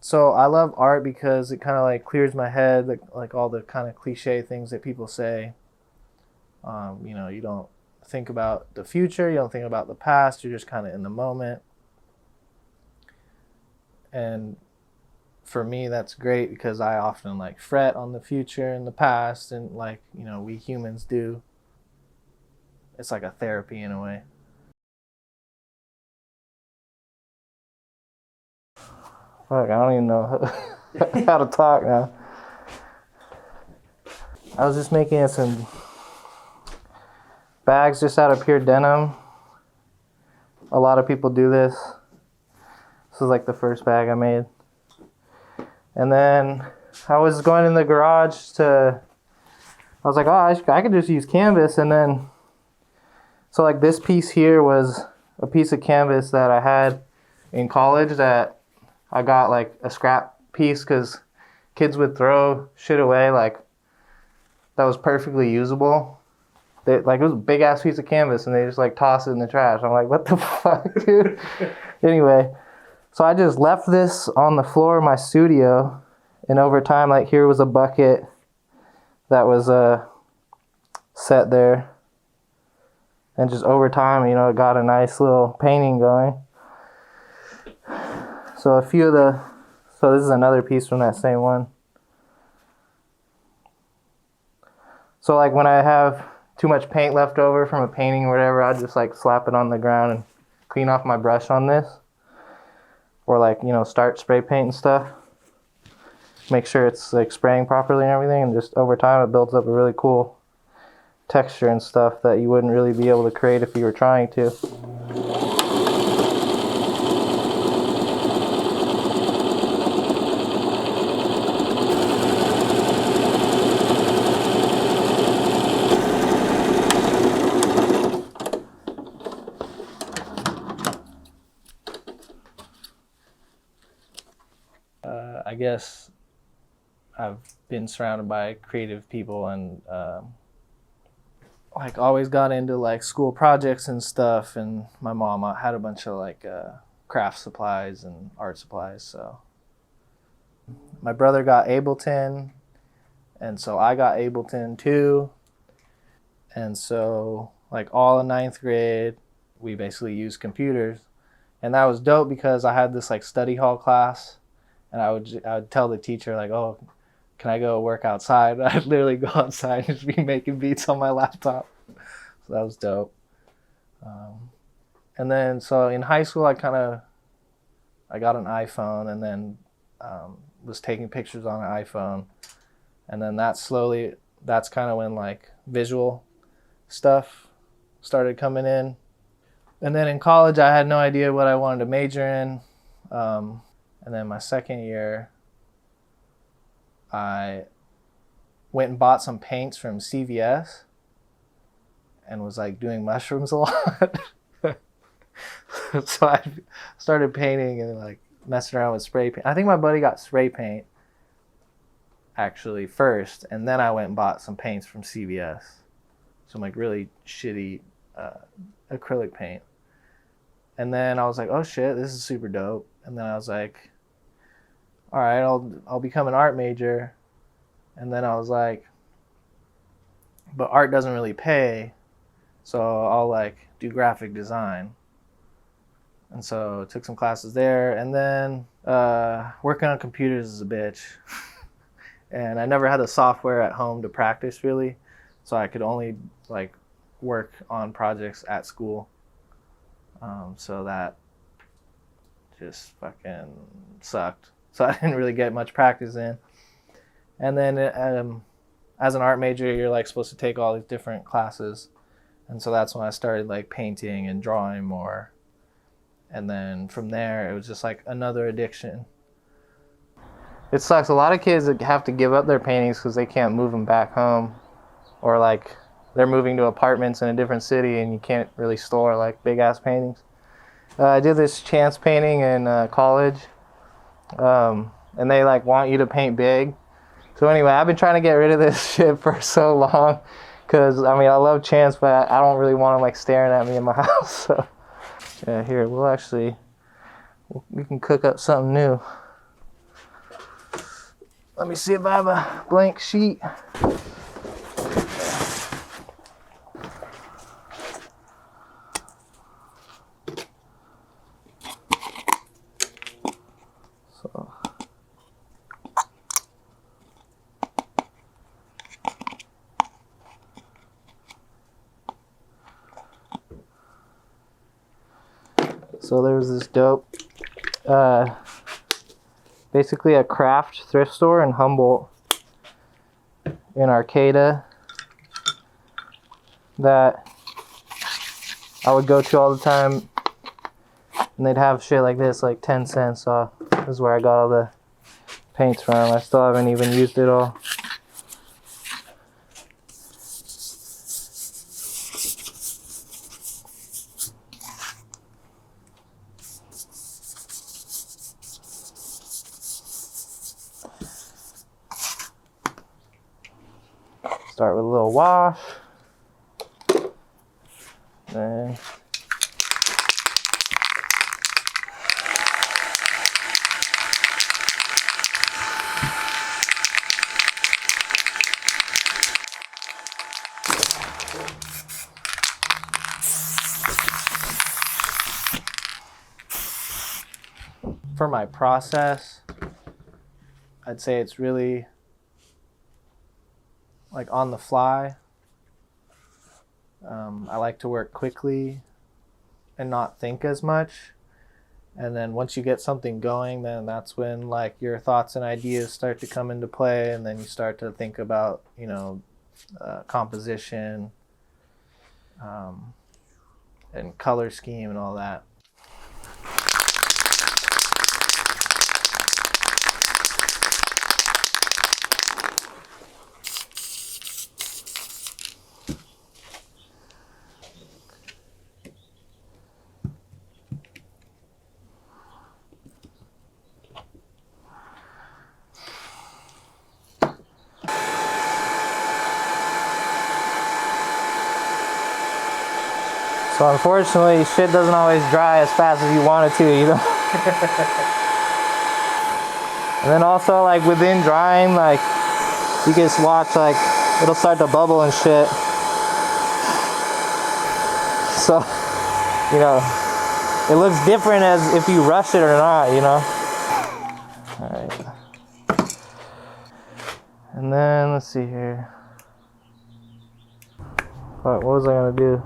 So I love art because it kind of like clears my head, like all the kind of cliche things that people say. You don't think about the future, you don't think about the past, you're just kind of in the moment. And for me, that's great because I often like fret on the future and the past, and like, we humans do. It's like a therapy in a way. Fuck, I don't even know how to talk now. I was just making some bags just out of pure denim. A lot of people do this. This is like the first bag I made. And then I was going in the garage I was like, oh, I could just use canvas. And then, so like this piece here was a piece of canvas that I had in college that I got like a scrap piece because kids would throw shit away like that was perfectly usable. Like it was a big ass piece of canvas and they just like toss it in the trash. I'm like, what the fuck, dude? Anyway, so I just left this on the floor of my studio, and over time, like here was a bucket that was set there, and just over time, it got a nice little painting going. So so this is another piece from that same one. So like when I have too much paint left over from a painting or whatever, I just like slap it on the ground and clean off my brush on this. Or like, start spray paint and stuff. Make sure it's like spraying properly and everything, and just over time it builds up a really cool texture and stuff that you wouldn't really be able to create if you were trying to. I guess I've been surrounded by creative people and like always got into like school projects and stuff, and my mom had a bunch of like craft supplies and art supplies. So my brother got Ableton, and so I got Ableton too. And so like all in ninth grade, we basically used computers, and that was dope because I had this like study hall class, and I would tell the teacher like, oh, can I go work outside? I'd literally go outside and just be making beats on my laptop. So that was dope. And then so in high school, I got an iPhone, and then was taking pictures on an iPhone, and then that's kind of when like visual stuff started coming in. And then in college, I had no idea what I wanted to major in. And then my second year, I went and bought some paints from CVS and was like doing mushrooms a lot. So I started painting and like messing around with spray paint. I think my buddy got spray paint actually first, and then I went and bought some paints from CVS. Some like really shitty acrylic paint. And then I was like, oh shit, this is super dope. And then I was like, all right, I'll become an art major. And then I was like, but art doesn't really pay, so I'll like do graphic design. And so I took some classes there, and then working on computers is a bitch. And I never had the software at home to practice really, so I could only like work on projects at school. So that just fucking sucked. So I didn't really get much practice in. And then as an art major, you're like supposed to take all these different classes. And so that's when I started like painting and drawing more. And then from there, it was just like another addiction. It sucks. A lot of kids have to give up their paintings because they can't move them back home. Or like they're moving to apartments in a different city and you can't really store like big ass paintings. I did this chance painting in college, and they like want you to paint big. So anyway, I've been trying to get rid of this shit for so long, because I mean I love chance, but I don't really want them like staring at me in my house. So yeah, here we can cook up something new. Let me see if I have a blank sheet. So there was this dope, basically a craft thrift store in Humboldt, in Arcata, that I would go to all the time, and they'd have shit like this, like 10 cents off. This is where I got all the paints from. I still haven't even used it all. Start with a little wash. Then for my process, I'd say it's really like on the fly. I like to work quickly and not think as much. And then once you get something going, then that's when like your thoughts and ideas start to come into play, and then you start to think about, you know, composition, and color scheme and all that. So unfortunately, shit doesn't always dry as fast as you want it to, you know? And then also, like, within drying, like, you can just watch, like, it'll start to bubble and shit. So, you know, it looks different as if you rush it or not, you know? Alright. And then, let's see here. What was I gonna do?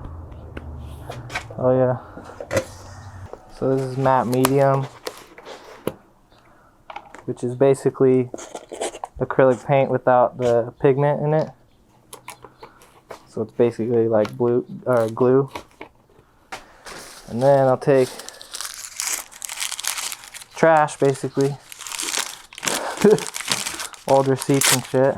Oh yeah. So this is matte medium, which is basically acrylic paint without the pigment in it. So it's basically like glue. And then I'll take trash, basically, old receipts and shit.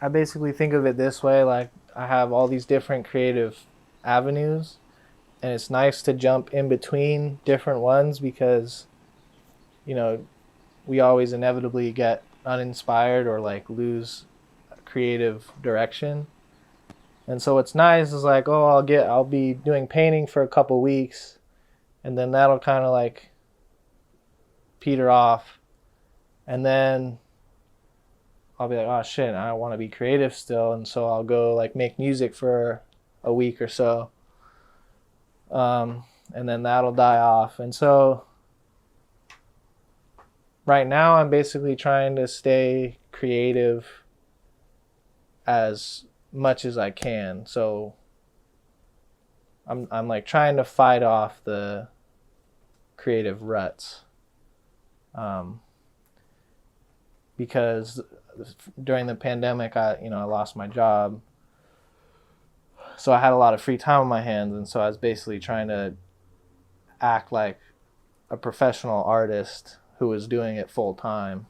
I basically think of it this way, like I have all these different creative avenues, and it's nice to jump in between different ones because, you know, we always inevitably get uninspired or like lose creative direction. And so what's nice is like, oh, I'll be doing painting for a couple weeks, and then that'll kind of like peter off, and then I'll be like, oh shit, I want to be creative still, and so I'll go like make music for a week or so, and then that'll die off. And so right now I'm basically trying to stay creative as much as I can. So I'm like trying to fight off the creative ruts, because during the pandemic I lost my job, So I had a lot of free time on my hands, and so I was basically trying to act like a professional artist who was doing it full time.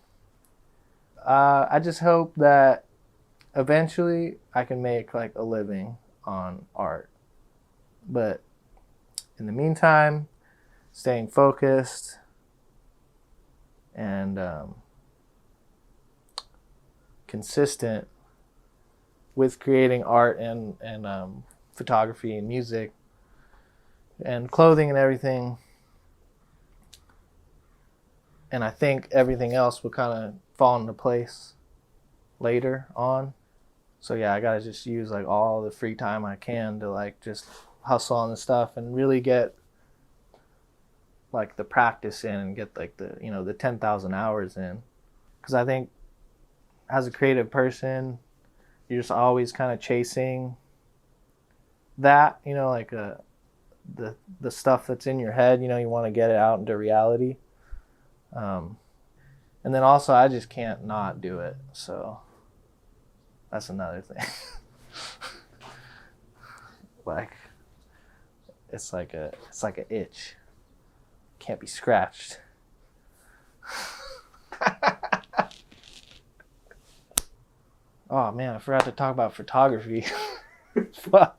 I just hope that eventually I can make like a living on art. But in the meantime, staying focused and consistent with creating art and photography and music and clothing and everything. And I think everything else will kind of fall into place later on. So yeah, I gotta just use like all the free time I can to like just hustle on this stuff and really get like the practice in and get like the 10,000 hours in. Because I think as a creative person, you're just always kind of chasing that, like the stuff that's in your head. You want to get it out into reality. And then also I just can't not do it. So that's another thing. Like it's like a itch. Can't be scratched. Oh man, I forgot to talk about photography. Fuck.